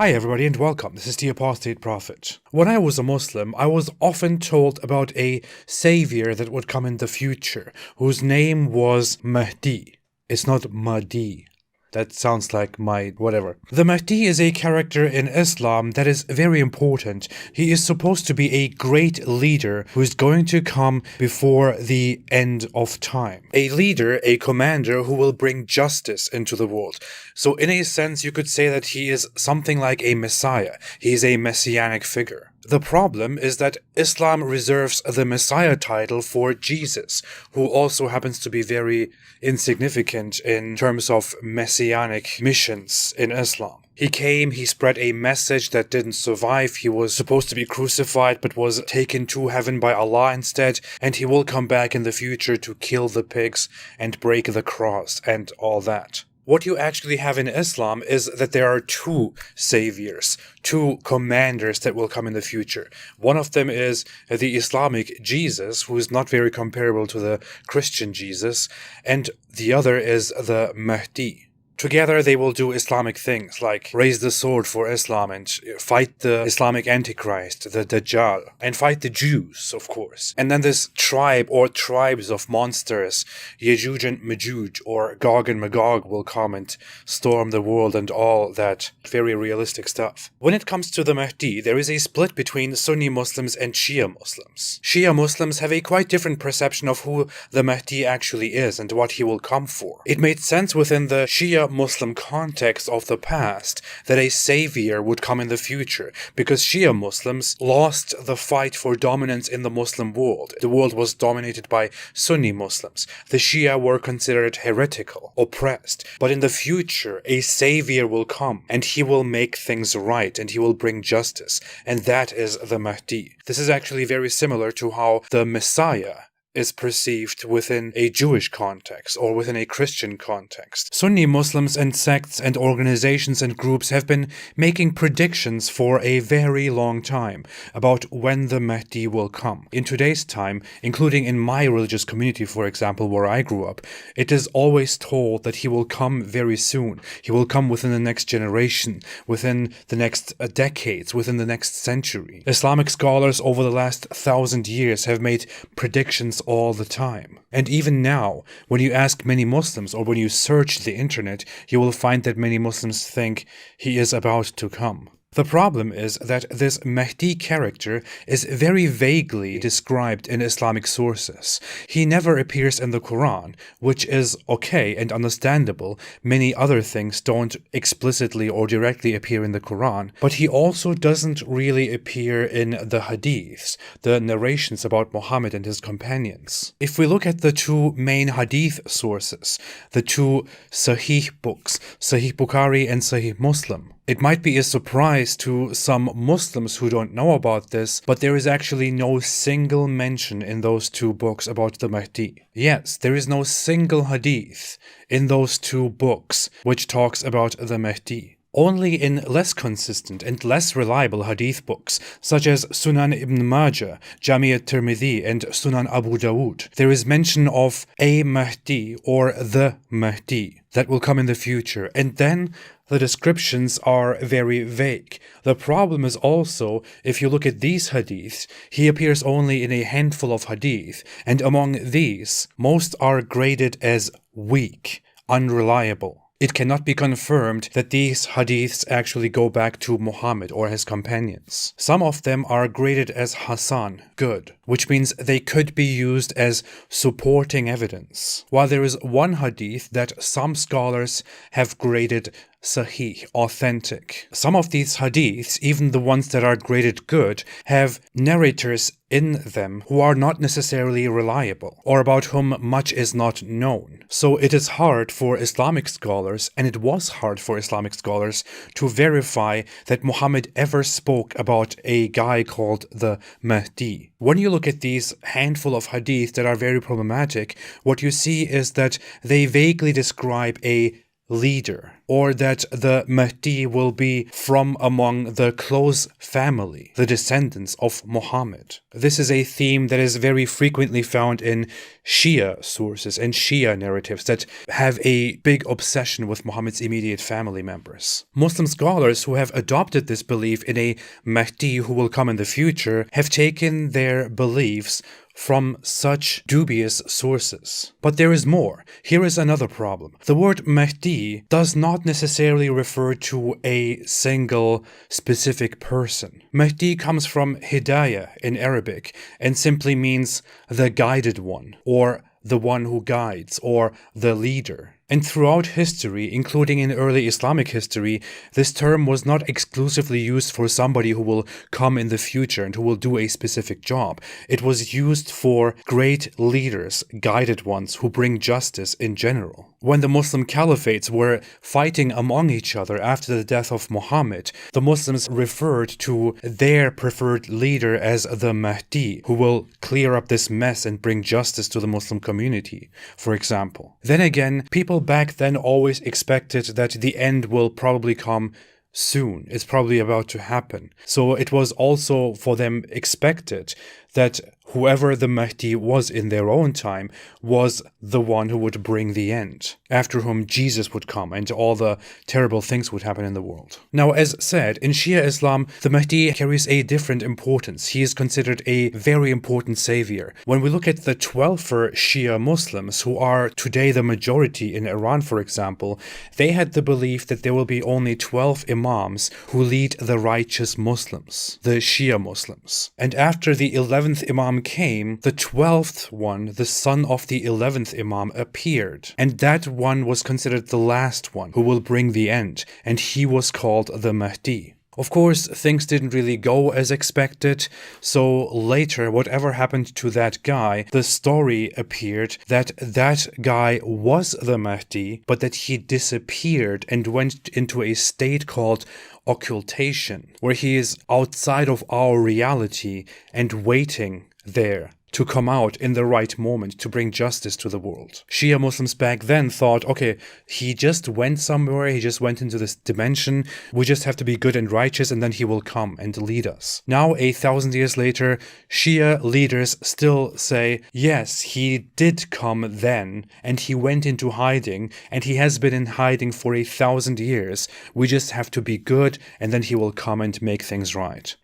Hi everybody and welcome, this is the Apostate Prophet. When I was a Muslim, I was often told about a savior that would come in the future, whose name was Mahdi. It's not Mahdi. That sounds like my whatever. The Mahdi is a character in Islam that is very important. He is supposed to be a great leader who is going to come before the end of time. A leader, a commander who will bring justice into the world. So in a sense, you could say that he is something like a messiah. He is a messianic figure. The problem is that Islam reserves the Messiah title for Jesus, who also happens to be very insignificant in terms of messianic missions in Islam. He came, he spread a message that didn't survive, he was supposed to be crucified but was taken to heaven by Allah instead, and he will come back in the future to kill the pigs and break the cross and all that. What you actually have in Islam is that there are two saviors, two commanders that will come in the future. One of them is the Islamic Jesus, who is not very comparable to the Christian Jesus, and the other is the Mahdi. Together they will do Islamic things like raise the sword for Islam and fight the Islamic Antichrist, the Dajjal, and fight the Jews, of course. And then this tribe or tribes of monsters, Yajuj and Majuj, or Gog and Magog, will come and storm the world and all that very realistic stuff. When it comes to the Mahdi, there is a split between Sunni Muslims and Shia Muslims. Shia Muslims have a quite different perception of who the Mahdi actually is and what he will come for. It made sense within the Shia Muslim context of the past that a savior would come in the future, because Shia Muslims lost the fight for dominance in the Muslim world. The world was dominated by Sunni Muslims. The Shia were considered heretical, oppressed. But in the future, a savior will come, and he will make things right, and he will bring justice. And that is the Mahdi. This is actually very similar to how the Messiah is perceived within a Jewish context or within a Christian context. Sunni Muslims and sects and organizations and groups have been making predictions for a very long time about when the Mahdi will come. In today's time, including in my religious community, for example, where I grew up, it is always told that he will come very soon. He will come within the next generation, within the next decades, within the next century. Islamic scholars over the last 1,000 years have made predictions all the time. And even now, when you ask many Muslims or when you search the internet, you will find that many Muslims think he is about to come. The problem is that this Mahdi character is very vaguely described in Islamic sources. He never appears in the Quran, which is okay and understandable. Many other things don't explicitly or directly appear in the Quran, but he also doesn't really appear in the Hadiths, the narrations about Muhammad and his companions. If we look at the two main Hadith sources, the two Sahih books, Sahih Bukhari and Sahih Muslim, it might be a surprise to some Muslims who don't know about this, but there is actually no single mention in those two books about the Mahdi. Yes, there is no single hadith in those two books which talks about the Mahdi. Only in less consistent and less reliable hadith books, such as Sunan ibn Majah, Jami at-Tirmidhi, and Sunan Abu Dawud, there is mention of a Mahdi or the Mahdi that will come in the future, and then the descriptions are very vague. The problem is also, if you look at these hadiths, he appears only in a handful of hadith, and among these, most are graded as weak, unreliable. It cannot be confirmed that these hadiths actually go back to Muhammad or his companions. Some of them are graded as Hasan, good, which means they could be used as supporting evidence. While there is one hadith that some scholars have graded Sahih, authentic. Some of these hadiths, even the ones that are graded good, have narrators in them who are not necessarily reliable, or about whom much is not known. So it is hard for Islamic scholars, and it was hard for Islamic scholars, to verify that Muhammad ever spoke about a guy called the Mahdi. When you look at these handful of hadith that are very problematic, what you see is that they vaguely describe a leader, or that the Mahdi will be from among the close family, the descendants of Muhammad. This is a theme that is very frequently found in Shia sources and Shia narratives that have a big obsession with Muhammad's immediate family members. Muslim scholars who have adopted this belief in a Mahdi who will come in the future have taken their beliefs from such dubious sources. But there is more. Here is another problem. The word Mahdi does not necessarily refer to a single specific person. Mahdi comes from Hidayah in Arabic and simply means the guided one, or the one who guides, or the leader. And throughout history, including in early Islamic history, this term was not exclusively used for somebody who will come in the future and who will do a specific job. It was used for great leaders, guided ones, who bring justice in general. When the Muslim caliphates were fighting among each other after the death of Muhammad, the Muslims referred to their preferred leader as the Mahdi, who will clear up this mess and bring justice to the Muslim community, for example. Then again, people back then always expected that the end will probably come soon. It's probably about to happen. So it was also for them expected that whoever the Mahdi was in their own time was the one who would bring the end, after whom Jesus would come and all the terrible things would happen in the world. Now, as said, in Shia Islam, the Mahdi carries a different importance. He is considered a very important savior. When we look at the 12th Shia Muslims, who are today the majority in Iran, for example, they had the belief that there will be only 12 imams who lead the righteous Muslims, the Shia Muslims. And after the 11th Imam came, the 12th one, the son of the 11th Imam, appeared. And that one was considered the last one who will bring the end, and he was called the Mahdi. Of course, things didn't really go as expected, so later, whatever happened to that guy, the story appeared that that guy was the Mahdi, but that he disappeared and went into a state called occultation, where he is outside of our reality and waiting there to come out in the right moment to bring justice to the world. Shia Muslims back then thought, okay, he just went somewhere, he just went into this dimension, we just have to be good and righteous and then he will come and lead us. Now, 1,000 years later, Shia leaders still say, yes, he did come then, and he went into hiding, and he has been in hiding for 1,000 years. We just have to be good and then he will come and make things right.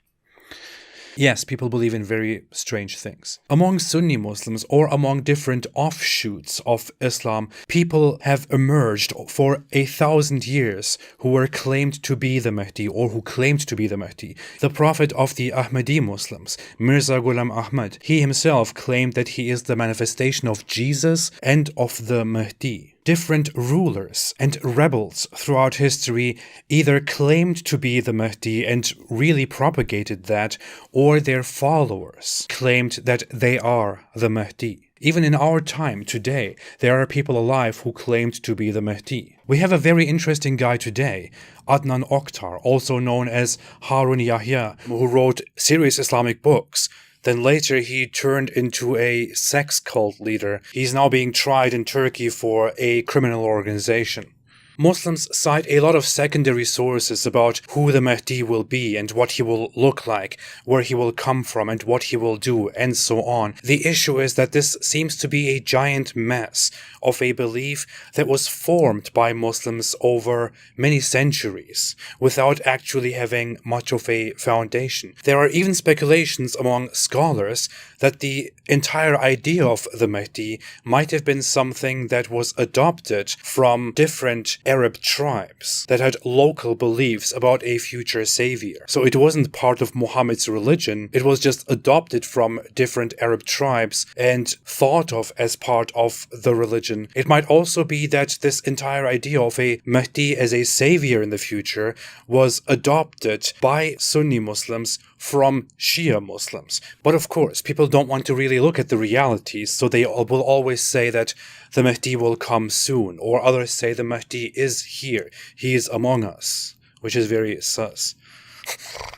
Yes, people believe in very strange things. Among Sunni Muslims or among different offshoots of Islam, people have emerged for 1,000 years who were claimed to be the Mahdi or who claimed to be the Mahdi. The prophet of the Ahmadi Muslims, Mirza Ghulam Ahmad, he himself claimed that he is the manifestation of Jesus and of the Mahdi. Different rulers and rebels throughout history either claimed to be the Mahdi and really propagated that, or their followers claimed that they are the Mahdi. Even in our time today, there are people alive who claimed to be the Mahdi. We have a very interesting guy today, Adnan Oktar, also known as Harun Yahya, who wrote serious Islamic books. Then later he turned into a sex cult leader. He's now being tried in Turkey for a criminal organization. Muslims cite a lot of secondary sources about who the Mahdi will be and what he will look like, where he will come from and what he will do, and so on. The issue is that this seems to be a giant mess of a belief that was formed by Muslims over many centuries without actually having much of a foundation. There are even speculations among scholars that the entire idea of the Mahdi might have been something that was adopted from different Arab tribes that had local beliefs about a future savior. So it wasn't part of Muhammad's religion, it was just adopted from different Arab tribes and thought of as part of the religion. It might also be that this entire idea of a Mahdi as a savior in the future was adopted by Sunni Muslims from Shia Muslims. But of course, people don't want to really look at the realities, so they will always say that the Mahdi will come soon, or others say the Mahdi is here, he is among us, which is very sus.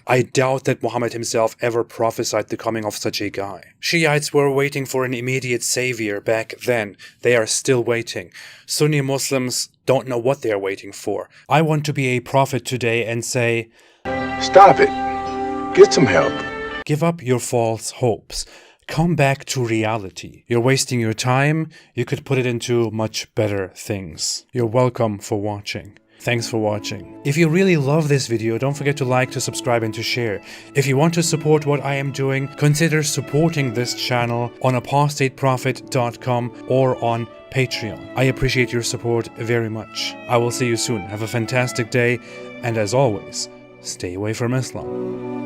I doubt that Muhammad himself ever prophesied the coming of such a guy. Shiites were waiting for an immediate savior back then. They are still waiting. Sunni Muslims don't know what they are waiting for. I want to be a prophet today and say, stop it. Get some help. give up your false hopes. Come back to reality. You're wasting your time. You could put it into much better things. You're welcome for watching. Thanks for watching. If you really love this video, don't forget to like, to subscribe, and to share. If you want to support what I am doing, consider supporting this channel on apostateprophet.com or on Patreon. I appreciate your support very much. I will see you soon. Have a fantastic day, and as always, stay away from Islam.